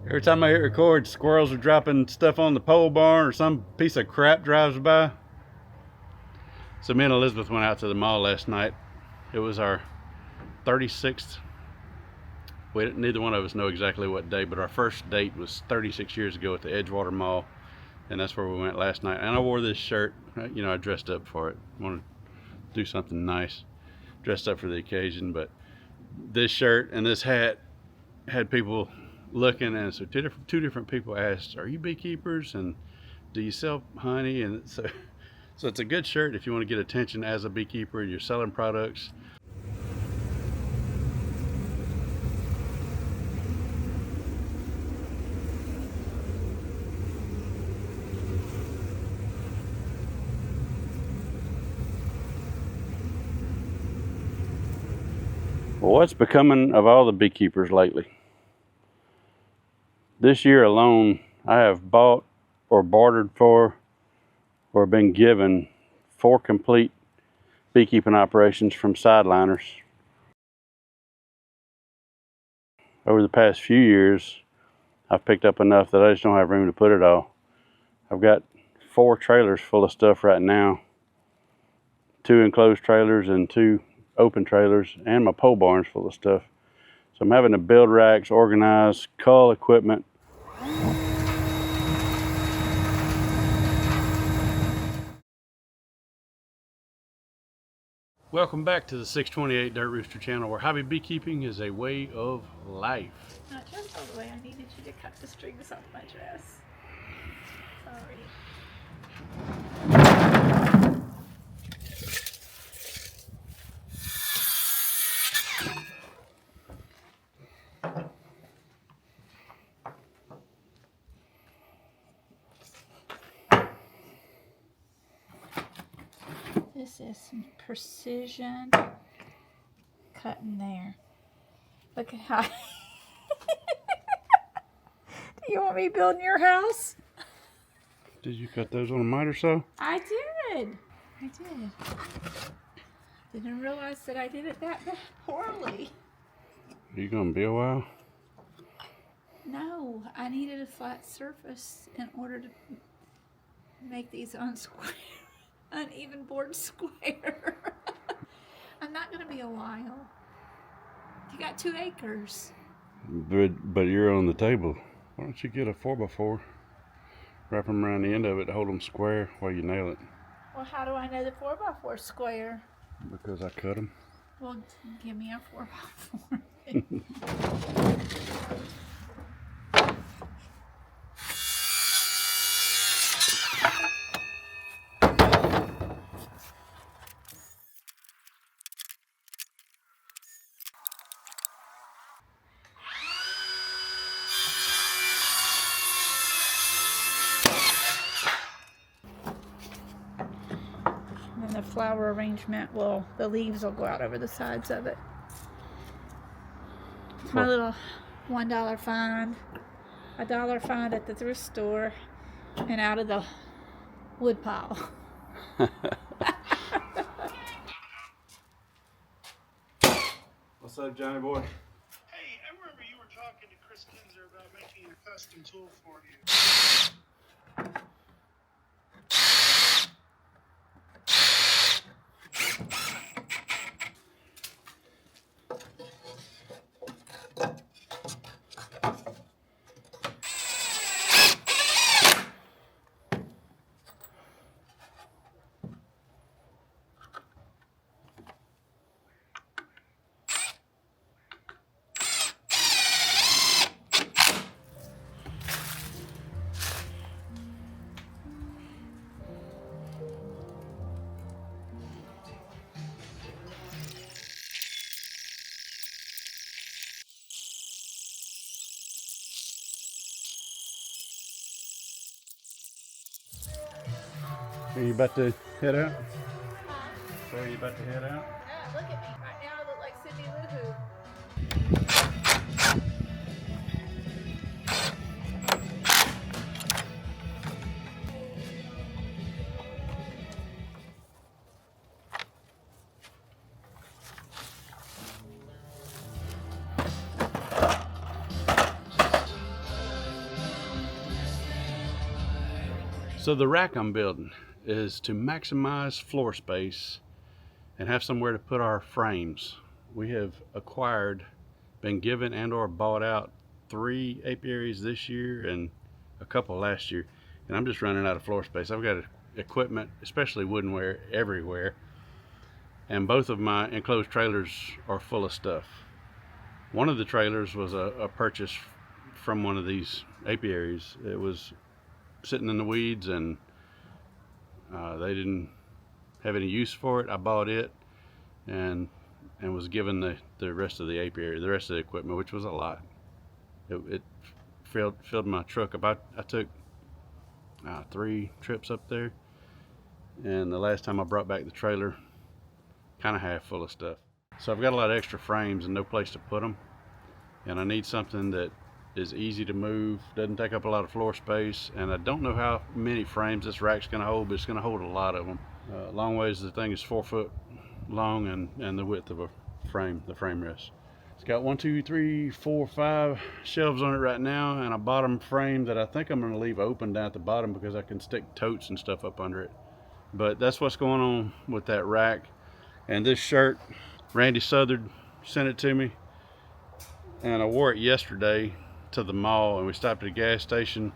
Every time I hit record, squirrels are dropping stuff on the pole barn or some piece of crap drives by. So me and Elizabeth went out to the mall last night. It was our 36th. Neither one of us know exactly what day, but our first date was 36 years ago at the Edgewater Mall. And that's where we went last night. And I wore this shirt. You know, I dressed up for it. I wanted to do something nice. Dressed up for the occasion, but this shirt and this hat had people looking, and so two different people asked, "Are you beekeepers? And do you sell honey?" And so it's a good shirt if you want to get attention as a beekeeper. You're selling products. Well, what's becoming of all the beekeepers lately? This year alone, I have bought or bartered for or been given 4 complete beekeeping operations from sideliners. Over the past few years, I've picked up enough that I just don't have room to put it all. I've got 4 trailers full of stuff right now, 2 enclosed trailers and 2 open trailers, and my pole barn's full of stuff. So I'm having to build racks, organize, cull equipment. Welcome back to the 628 Dirt Rooster channel, where hobby beekeeping is a way of life. Not just all the way. I needed you to cut the strings off my dress. Sorry. This is some precision cutting there. Look at how. Do you want me building your house? Did you cut those on a miter saw? I did. Didn't realize that I did it that poorly. Are you gonna be a while? No, I needed a flat surface in order to make these uneven board square. I'm not gonna be a while. You got 2 acres. But you're on the table. Why don't you get a 4x4, wrap them around the end of it to hold them square while you nail it? Well, how do I know the 4x4 square? Because I cut them. Well, give me a 4x4. And the flower arrangement the leaves will go out over the sides of it. It's my little $1 find. $1 find at the thrift store and out of the wood pile. What's up, Johnny boy? Hey, I remember you were talking to Chris Kinzer about making a custom tool for you. Are you about to head out? So are you about to head out? Yeah, look at me. Right now I look like Cindy Lou Who. So the rack I'm building is to maximize floor space and have somewhere to put our frames. We have acquired, been given and or bought out 3 apiaries this year and a couple last year, and I'm just running out of floor space. I've got equipment, especially woodenware, everywhere, and both of my enclosed trailers are full of stuff. One of the trailers was a purchase from one of these apiaries. It was sitting in the weeds, and they didn't have any use for it. I bought it and was given the rest of the apiary, the rest of the equipment, which was a lot. It filled my truck up. I took 3 trips up there, and the last time I brought back the trailer, kind of half full of stuff. So I've got a lot of extra frames and no place to put them, and I need something that is easy to move, doesn't take up a lot of floor space, and I don't know how many frames this rack's going to hold, but it's going to hold a lot of them. Long ways, the thing is 4 foot long, and the width of a frame, the frame rest. It's got 1, 2, 3, 4, 5 shelves on it right now, and a bottom frame that I think I'm going to leave open down at the bottom because I can stick totes and stuff up under it. But that's what's going on with that rack. And this shirt, Randy Southard sent it to me, and I wore it yesterday to the mall, and we stopped at a gas station.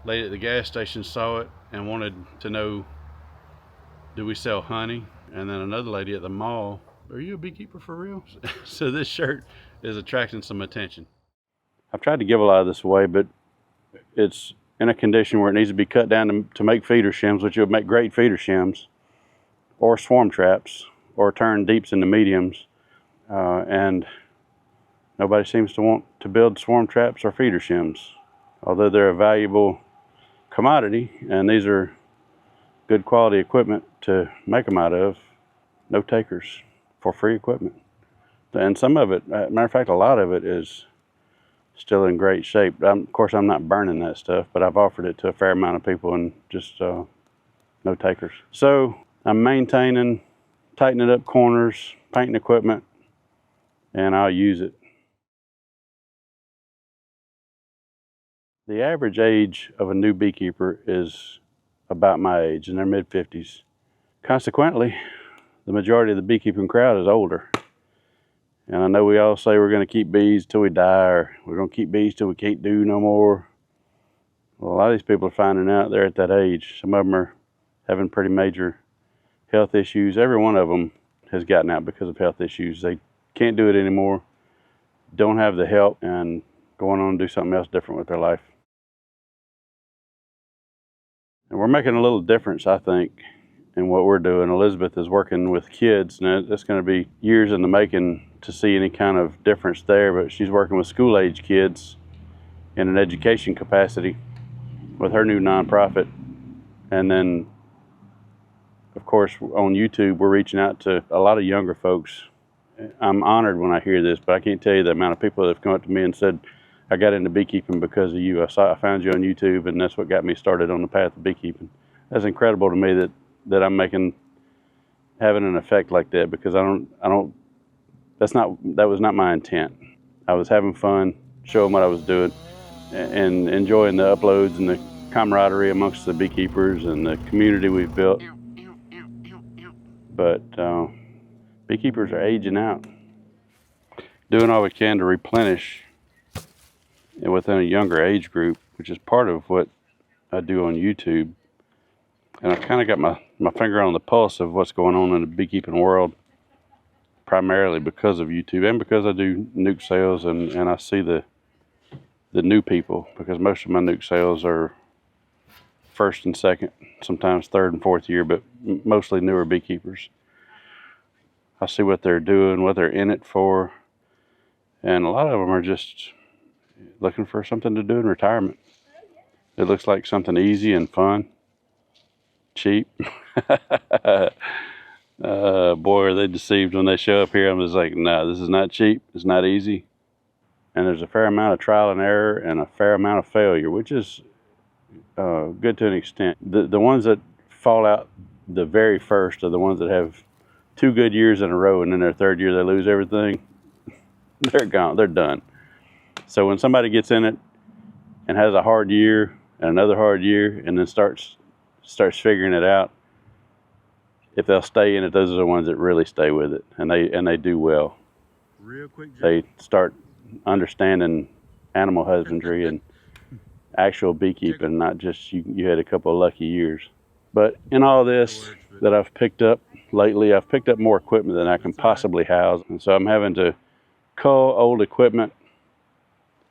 Lady at the gas station saw it and wanted to know, do we sell honey? And then another lady at the mall, are you a beekeeper for real? So this shirt is attracting some attention. I've tried to give a lot of this away, but it's in a condition where it needs to be cut down to make feeder shims, which would make great feeder shims, or swarm traps, or turn deeps into mediums. And nobody seems to want to build swarm traps or feeder shims, although they're a valuable commodity, and these are good quality equipment to make them out of. No takers for free equipment. And some of it, matter of fact, a lot of it is still in great shape. Of course, I'm not burning that stuff, but I've offered it to a fair amount of people, and just no takers. So I'm maintaining, tightening up corners, painting equipment, and I'll use it. The average age of a new beekeeper is about my age, in their mid-50s. Consequently, the majority of the beekeeping crowd is older. And I know we all say we're going to keep bees till we die, or we're going to keep bees till we can't do no more. Well, a lot of these people are finding out they're at that age. Some of them are having pretty major health issues. Every one of them has gotten out because of health issues. They can't do it anymore, don't have the help, and going on to do something else different with their life. And we're making a little difference, I think, in what we're doing. Elizabeth is working with kids, and it's going to be years in the making to see any kind of difference there, but she's working with school-age kids in an education capacity with her new nonprofit. And then, of course, on YouTube, we're reaching out to a lot of younger folks. I'm honored when I hear this, but I can't tell you the amount of people that have come up to me and said, I got into beekeeping because of you. I found you on YouTube, and that's what got me started on the path of beekeeping. That's incredible to me that I'm having an effect like that, because that was not my intent. I was having fun, showing what I was doing, and enjoying the uploads and the camaraderie amongst the beekeepers and the community we've built. But beekeepers are aging out. Doing all we can to replenish within a younger age group, which is part of what I do on YouTube. And I've kind of got my finger on the pulse of what's going on in the beekeeping world, primarily because of YouTube and because I do nuke sales, and I see the new people, because most of my nuke sales are first and second, sometimes third and fourth year, but mostly newer beekeepers. I see what they're doing, what they're in it for, and a lot of them are just looking for something to do in retirement. It looks like something easy and fun, cheap. Boy, are they deceived when they show up here. I'm just like, no, this is not cheap, it's not easy. And there's a fair amount of trial and error and a fair amount of failure, which is good to an extent. The ones that fall out the very first are the ones that have 2 good years in a row, and then their third year they lose everything. They're gone, they're done. So when somebody gets in it and has a hard year and another hard year and then starts starts figuring it out, if they'll stay in it, those are the ones that really stay with it, and they do well. Real quick, They start understanding animal husbandry and actual beekeeping, not just you had a couple of lucky years. But in all this that I've picked up lately, I've picked up more equipment than I can possibly house, and so I'm having to cull old equipment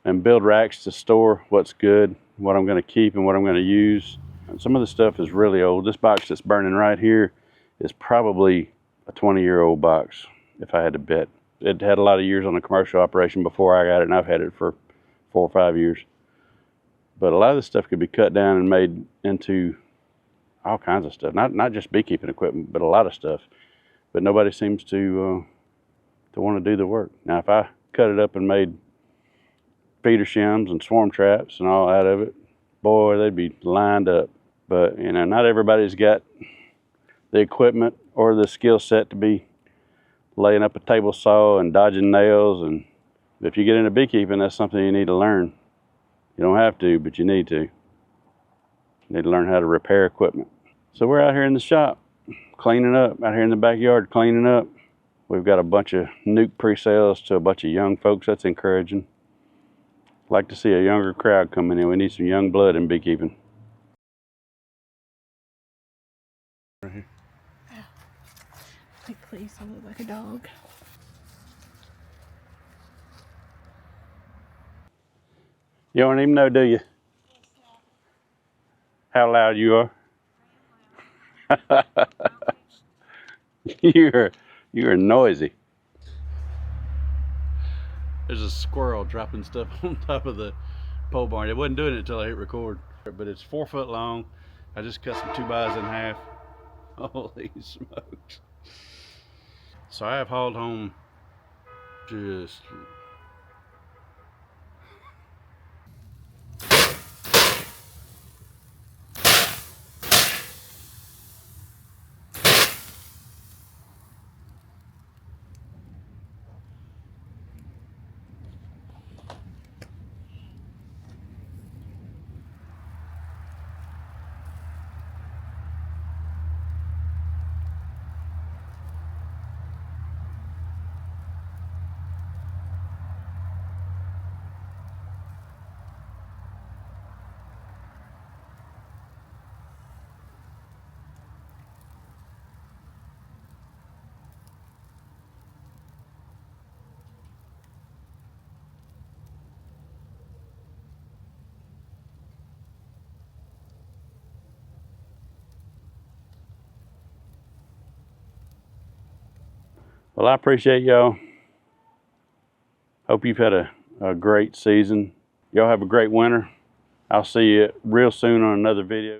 and build racks to store what's good, what I'm going to keep and what I'm going to use. And some of the stuff is really old. This box that's burning right here is probably a 20-year-old box, if I had to bet. It had a lot of years on a commercial operation before I got it, and I've had it for 4 or 5 years. But a lot of this stuff could be cut down and made into all kinds of stuff. Not just beekeeping equipment, but a lot of stuff. But nobody seems to want to do the work. Now, if I cut it up and made feeder shims and swarm traps and all out of it, boy, they'd be lined up. But, you know, not everybody's got the equipment or the skill set to be laying up a table saw and dodging nails. And if you get into beekeeping, that's something you need to learn. You don't have to, but you need to. You need to learn how to repair equipment. So we're out here in the shop cleaning up, out here in the backyard cleaning up. We've got a bunch of nuke pre-sales to a bunch of young folks. That's encouraging. Like to see a younger crowd coming in. We need some young blood in beekeeping. Right here. Like, please, I look like a dog. You don't even know, do you? How loud you are? You're noisy. There's a squirrel dropping stuff on top of the pole barn. It wasn't doing it until I hit record. But it's 4 foot long. I just cut some 2x in half. Holy smokes. So I have hauled home just well, I appreciate y'all. Hope you've had a great season. Y'all have a great winter. I'll see you real soon on another video.